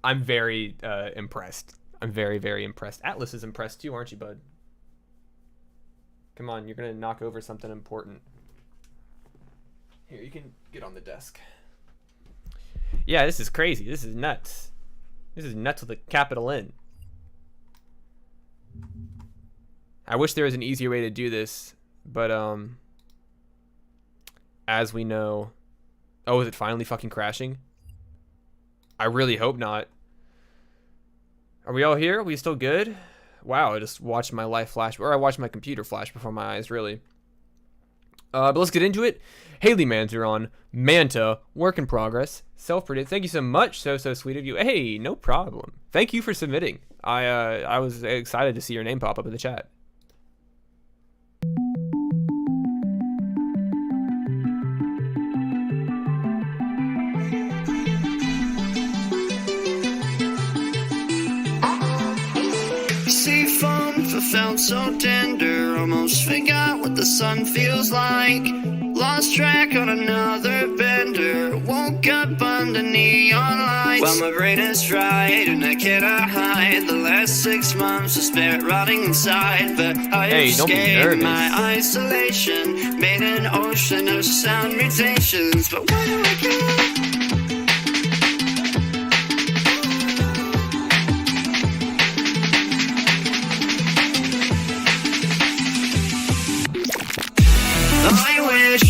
very impressed. I'm very, very impressed. Atlas is impressed too, aren't you, bud? Come on, you're gonna knock over something important. Here, you can get on the desk. Yeah, this is crazy. This is nuts. This is nuts with a capital N. I wish there was an easier way to do this, but as we know, oh, is it finally fucking crashing? I really hope not. Are we all here? Are we still good? Wow, I just watched my life flash, or I watched my computer flash before my eyes, really. But let's get into it. Haley Manzeron, Manta, work in progress, self-predict. Thank you so much, so sweet of you. Hey, no problem. Thank you for submitting. I was excited to see your name pop up in the chat. Felt so tender, almost forgot what the sun feels like. Lost track on another bender, woke up under neon lights. Well, my brain is fried and I cannot hide the last 6 months I spent rotting inside. But I escaped my isolation, made an ocean of sound mutations. But where do I go? I wish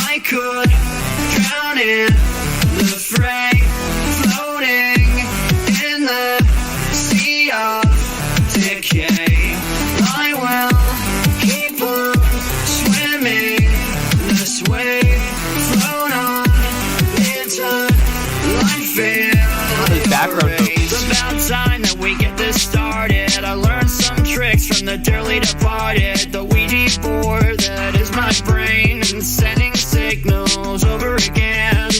I could drown in the fray, floating in the sea of decay. I will keep on swimming this way, float on into life. It's about time that we get this started. I learned some tricks from the dearly departed. The Ouija board that is my brain and sending signals over again.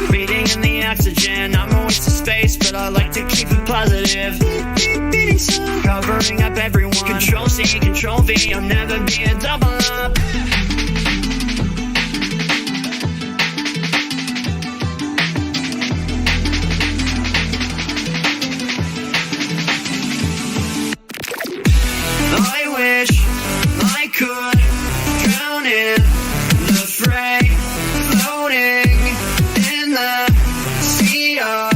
Breathing in the oxygen, I'm a waste of space, but I like to keep it positive. Covering up everyone, Control C, Control V, I'll never be a double up. I wish I could drown in the fray, floating in the sea of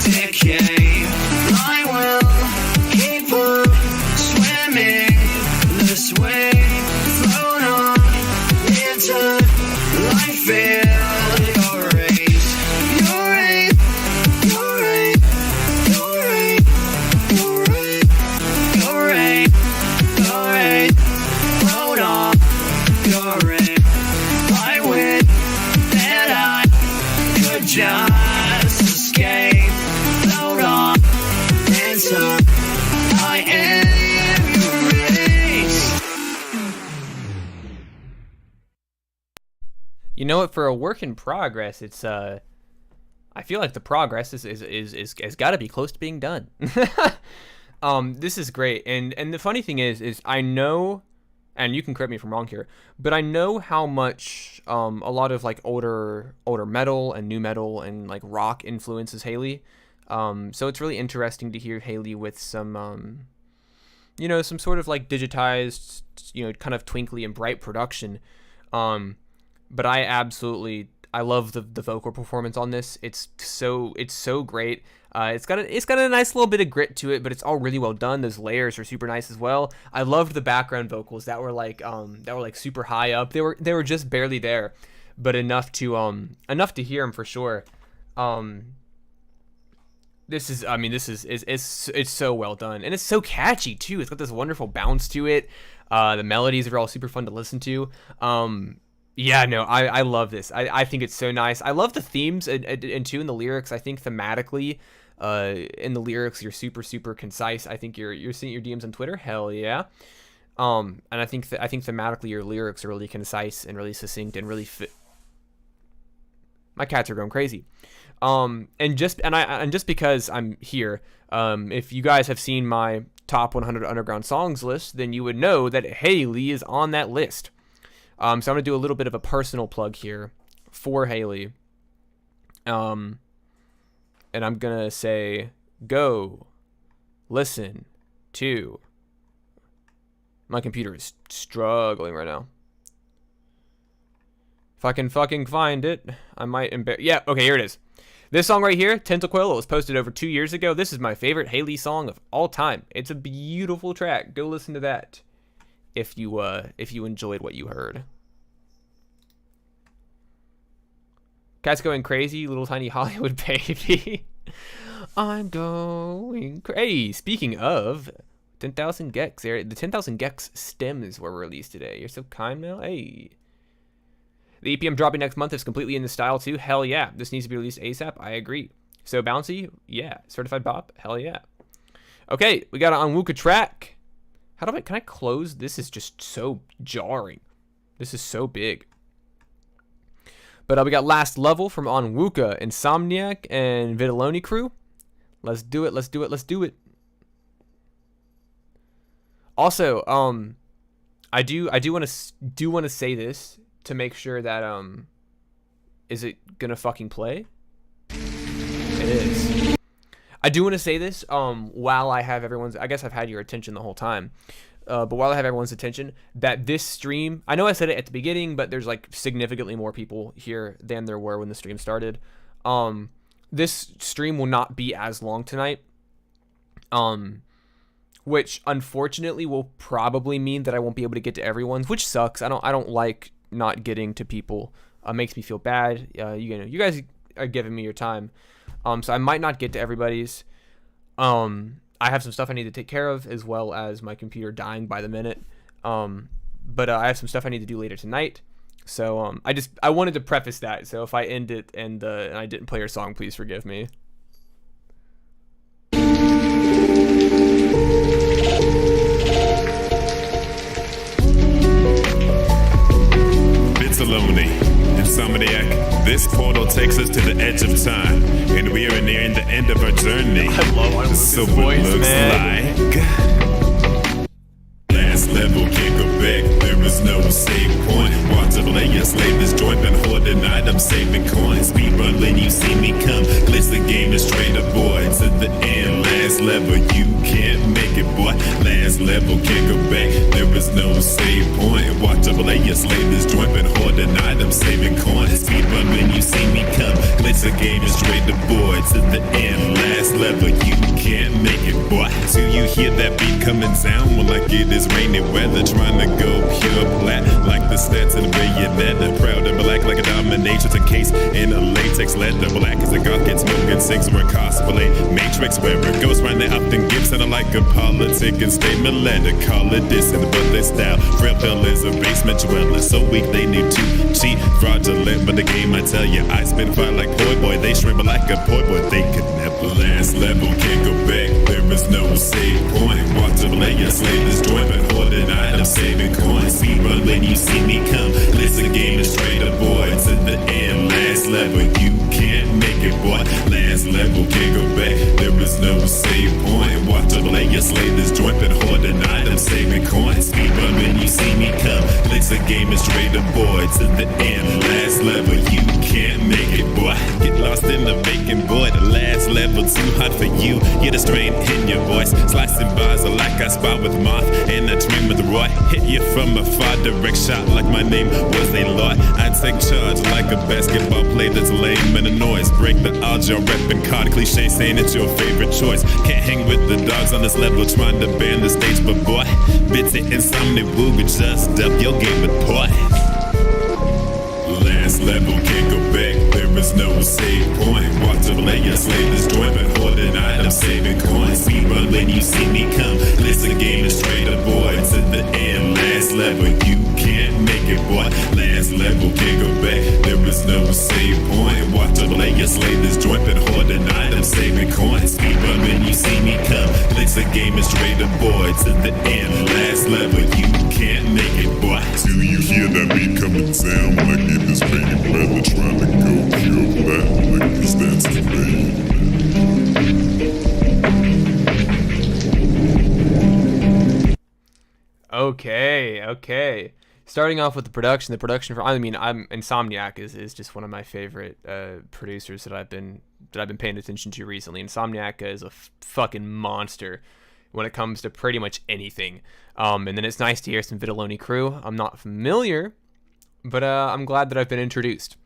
decay. I will keep on swimming this way, float on into life filled your rays. Your rays, your rays, your rays, your rays, your rays. Float on your ring. I wish that I could just escape. Float on into I am your race. You know what? For a work in progress, it's I feel like the progress is got to be close to being done. This is great, and the funny thing is I know, and you can correct me if I'm wrong here, but I know how much a lot of like older metal and new metal and like rock influences Haley. So it's really interesting to hear Haley with some some sort of like digitized, kind of twinkly and bright production. But I love the vocal performance on this. It's so great. It's got a nice little bit of grit to it, but it's all really well done. Those layers are super nice as well. I loved the background vocals that were like super high up. They were just barely there, but enough to hear them for sure. This is so well done, and it's so catchy too. It's got this wonderful bounce to it. The melodies are all super fun to listen to. Yeah, no, I love this. I think it's so nice. I love the themes and too in the lyrics. I think thematically, in the lyrics, you're super concise. I think you're seeing your DMs on Twitter. Hell yeah. And I think thematically your lyrics are really concise and really succinct and really fit. My cats are going crazy. And just because I'm here, if you guys have seen my top 100 underground songs list, then you would know that Haley is on that list. So I'm gonna do a little bit of a personal plug here for Haley. And I'm gonna say, go listen to. My computer is struggling right now. If I can fucking find it, I might yeah, okay, here it is. This song right here, Tentacle, it was posted over 2 years ago. This is my favorite Haley song of all time. It's a beautiful track. Go listen to that if you enjoyed what you heard. Cat's going crazy, little tiny Hollywood baby. I'm going crazy. Hey, speaking of 10,000 Gex, the 10,000 Gex stems were released today. You're so kind, Mel. Hey. The EP I'm dropping next month is completely in the style too. Hell yeah. This needs to be released ASAP. I agree. So bouncy? Yeah. Certified bop? Hell yeah. Okay, we got an Onwuka track. Can I close? This is just so jarring. This is so big. But we got Last Level from Onwuka, Insomniac, and Vidaloni crew. Let's do it. Also, I do want to say this to make sure that is it gonna fucking play? It is. I do want to say this while I have everyone's. I guess I've had your attention the whole time. But while I have everyone's attention, that this stream, I know I said it at the beginning, but there's like significantly more people here than there were when the stream started. This stream will not be as long tonight. Which unfortunately will probably mean that I won't be able to get to everyone's, which sucks. I don't like not getting to people. Makes me feel bad. You guys are giving me your time. So I might not get to everybody's. I have some stuff I need to take care of, as well as my computer dying by the minute. But I have some stuff I need to do later tonight. So I wanted to preface that. So if I end it and I didn't play your song, please forgive me. Bitsaloni, Insomniac. This portal takes us to the edge of time, and we are nearing the end of our journey. I love our So voice, it looks man. like last level, can't go back. There is no save point. Watch a player slave this joint, been hoarding items, saving coins. Speed run, when you see me come. Glitch the game is straight aboard to the end. Last level, you can't make it, boy. Last level, can't go back. There is no save point. Watch a player slave this joint, been hoarding items, saving coins. Speed run, when you see me come. Glitch the game is straight aboard to the end. Last level, you can't make it, boy. So you hear that beat coming down? Well, like it is rainy weather, trying to go pure black, like the stats in Bayonetta. Proud and black, like a dominatrix encased in a latex leather. Black as a gawk, smoking cigs, we're cosplay Matrix, where it goes round the Upton Gibson, like a politic and statement letter. Call it dissing, but their style frail pill is a basement dweller. So weak they need to cheat, fraudulent, but the game I tell you, I spin fire like poi boy. They shrimp like a poi boy, they could never. Last level, can't go back. There is no save point. Watch a player slay this joint, but hoarding items, saving coins. Speed run when you see me come. Listen, game is straight aboard to the end. Last level, you can't make it, boy. Last level, can't go back. There is no save point. Watch a player slay this joint, but hoarding items, saving coins. Speed run when you see me come. Listen, game is straight aboard to the end. Last level, you can't make it, boy. Get lost in the vacant void. The last level little too hot for you. Get a strain in your voice. Slicing bars like I spot with Moth. And I dream with Roy. Hit you from a far direct shot like my name was a lot. I take charge like a basketball play that's lame and a noise. Break the odds, you're repping card. Cliche saying it's your favorite choice. Can't hang with the dogs on this level trying to ban the stage, but boy, bits it insomnia woo, just up your game with boy. Last level, can't go back, there is no save point. Walk to player, slay this joint, but holding items, saving coins. Speed rolling, you see me come. Listen, game is straight up, boy, to the end. Last level, you can't make it, boy. Last level, can't go back, there is no save point. Walk to player, slay this joint, but holding items, saving coins. Speed rolling, you see me come. Listen, game is straight up, boy, to the end. Last level, you can't make it, boy. Do you hear that beat coming down when I get this baby brother trying to go kill that like this dance to me? Okay. Starting off with the production for Insomniac is just one of my favorite producers that I've been paying attention to recently. Insomniac is a fucking monster when it comes to pretty much anything. And then it's nice to hear some Vitelloni Crew. I'm not familiar, but I'm glad that I've been introduced.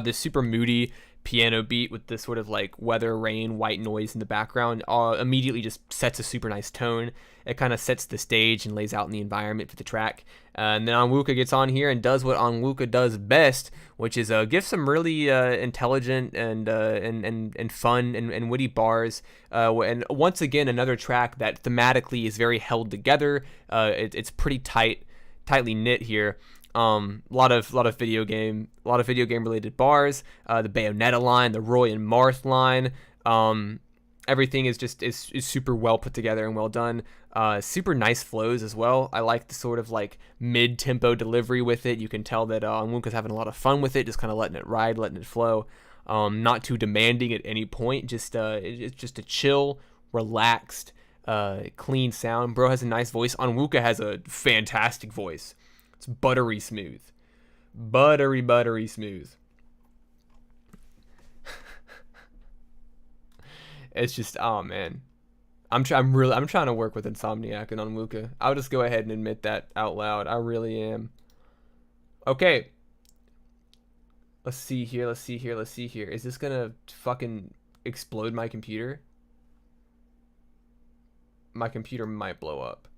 This super moody piano beat with this sort of like weather, rain, white noise in the background immediately just sets a super nice tone. It kind of sets the stage and lays out in the environment for the track. And then Onwuka gets on here and does what Onwuka does best, which is give some really intelligent and fun and witty bars. And once again, another track that thematically is very held together. It's pretty tightly knit here. A lot of video game related bars. The Bayonetta line, the Roy and Marth line. Everything is super well put together and well done. Super nice flows as well. I like the sort of like mid-tempo delivery with it. You can tell that Onwuka's having a lot of fun with it, just kind of letting it ride, letting it flow. Not too demanding at any point. It's just a chill, relaxed, clean sound. Bro has a nice voice. Onwuka has a fantastic voice. It's buttery smooth. Buttery smooth. It's just, oh man. I'm trying to work with Insomniac and Onwuka. I'll just go ahead and admit that out loud. I really am. Okay. Let's see here. Is this gonna fucking explode my computer? My computer might blow up.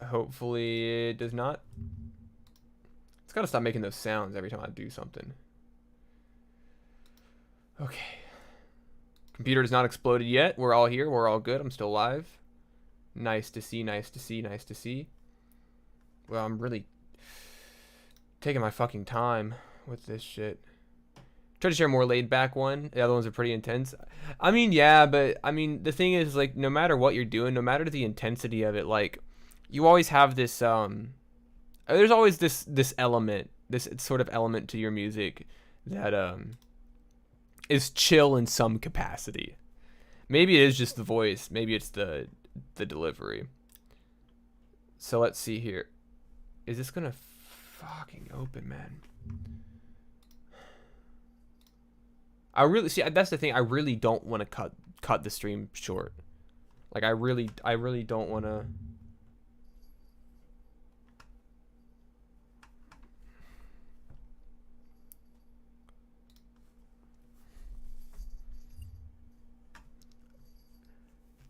Hopefully it does not. It's gotta stop making those sounds every time I do something. Okay. Computer has not exploded yet. We're all here. We're all good. I'm still live. Nice to see. Well, I'm really taking my fucking time with this shit. Try to share a more laid back one. The other ones are pretty intense. I mean, yeah, but I mean, the thing is, like, no matter what you're doing, no matter the intensity of it, like, you always have this, there's always this element, this sort of element to your music that, is chill in some capacity. Maybe it is just the voice. Maybe it's the delivery. So let's see here. Is this gonna fucking open, man? That's the thing. I really don't want to cut the stream short. Like, I really don't want to.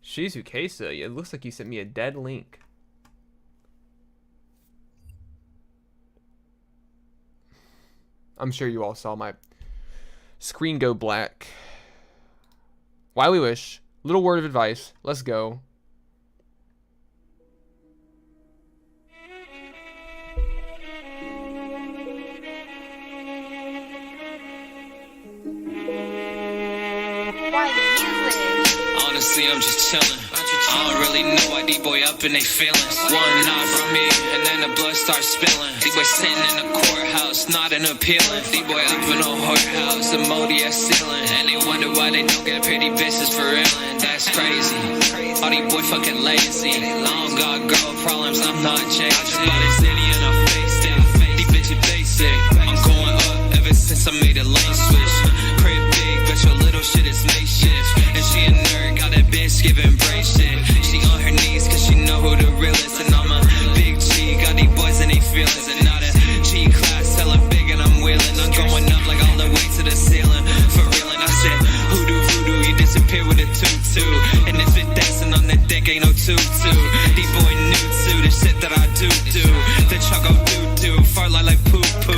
Shizukesa, it looks like you sent me a dead link. I'm sure you all saw my screen go black. Why we wish. Little word of advice. Let's go. Honestly, I'm just chillin'. I don't really know why D-boy up in they feelings. One nod from me, and then the blood starts spilling. D-boy sitting in a courthouse, not an appealing. D-boy up in a whorehouse, a moldy ass ceiling. And they wonder why they don't get pretty bitches for reelin'. That's crazy. All these boy fucking lazy. I don't got girl problems, I'm not chasing. I just bought this city in a face, these bitches basic. I made a lane switch. Crib big, but your little shit is makeshift. And she a nerd, got that bitch giving brain shit. She on her knees cause she know who the real is. And I'm a big G, got these boys and they feelings. And not a G class, hella big and I'm wheeling. I'm going up like all the way to the ceiling. For real, and I said, hoodoo, voodoo, you disappear with a tutu. And if it dancing on the dick, ain't no tutu. These boy new to the shit that I do. The choco do, fart like poo-poo.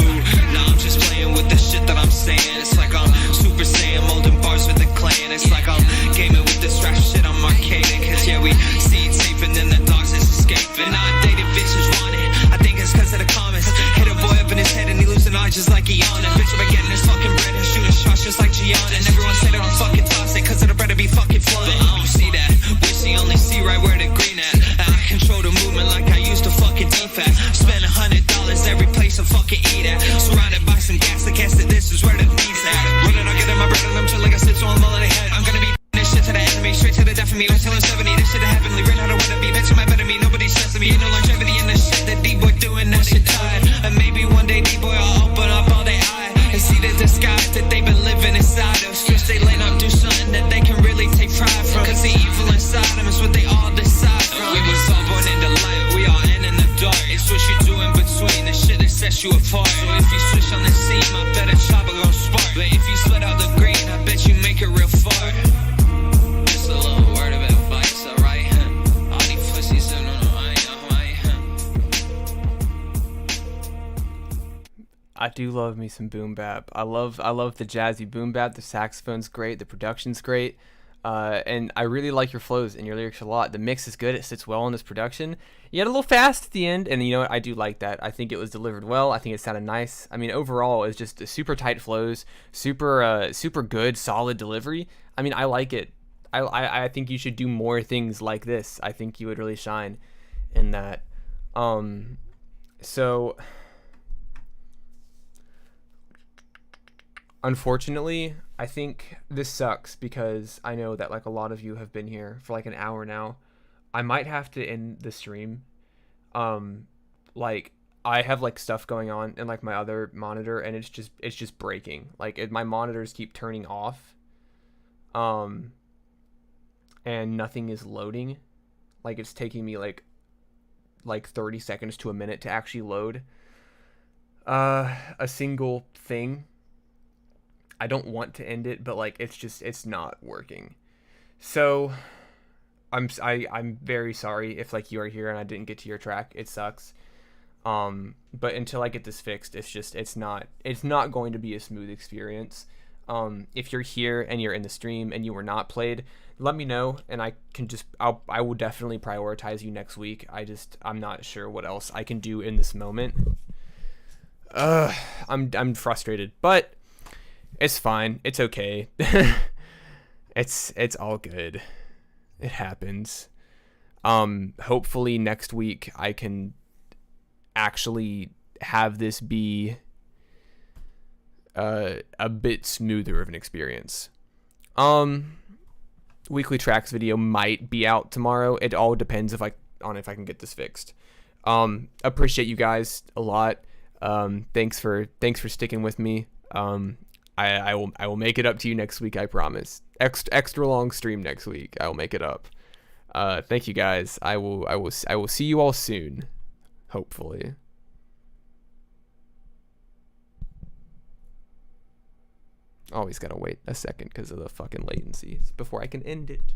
Nah, I'm just playing with the shit that I'm saying. It's like I'm Super Saiyan, molding bars with the clan. It's like I'm gaming with this rap shit, I'm arcading. Cause yeah, we see tape and then the dogs is escaping. Nah, dated bitches want it. I think it's cause of the comments. Hit a boy up in his head and he losing eyes just like he on it. Bitch, I'm getting this fucking bread and shooting shots just like Gianna. And everyone say that I'm fucking toxic cause of the bread to be fucking flooded. I don't see that. Wish he only see right where the green at. And I control the movement like I used to fucking defect. Spend $100 every place I fucking eat at. Surrounded by some gas, I guess that this is where the beat's at. Running, I get in my bread and I'm chill like I sit so I'm all in the head. I'm gonna be this shit to the enemy, straight to the death of me. Until I'm 70, this shit is heavenly. Ran out of what to be, bitch, am I better me? Nobody's stressing me. Ain't no longevity in the shit that D-boy doing, that shit tired. And maybe one day D-boy will open up all their eye and see the disguise that they've been living inside of. Switch they lane up, do something that they can really take pride from. Cause the evil inside them is what they all decide from. We was all born in the light, we all end in the dark. It's what you do in between, the shit that sets you apart. So if you switch on the seam, I bet a chopper gon' spark. But if you split out the green, I bet you make it real far. Just a little word of advice, alright? All these pussies, no, I do love me some boom bap. I love the jazzy boom bap. The saxophone's great. The production's great. And I really like your flows and your lyrics a lot. The mix is good. It sits well in this production. You had a little fast at the end, and you know what? I do like that. I think it was delivered well. I think it sounded nice. I mean, overall, it's just super tight flows, super good, solid delivery. I mean, I like it. I think you should do more things like this. I think you would really shine in that. So unfortunately, I think this sucks because I know that like a lot of you have been here for like an hour now. I might have to end the stream. Like I have like stuff going on in like my other monitor and it's just breaking. Like my monitors keep turning off. And nothing is loading. Like it's taking me like 30 seconds to a minute to actually load a single thing. I don't want to end it, but like it's not working. So I'm very sorry if like you are here and I didn't get to your track. It sucks. But until I get this fixed, it's not going to be a smooth experience. If you're here and you're in the stream and you were not played, let me know and I will definitely prioritize you next week. I'm not sure what else I can do in this moment. I'm frustrated, but it's fine. It's okay. It's all good. It happens. Hopefully next week I can actually have this be a bit smoother of an experience. Weekly tracks video might be out tomorrow. It all depends if I can get this fixed. Appreciate you guys a lot. Thanks for sticking with me. I will make it up to you next week, I promise. Extra long stream next week. I will make it up. Thank you guys. I will see you all soon. Hopefully. Always gotta wait a second because of the fucking latency before I can end it.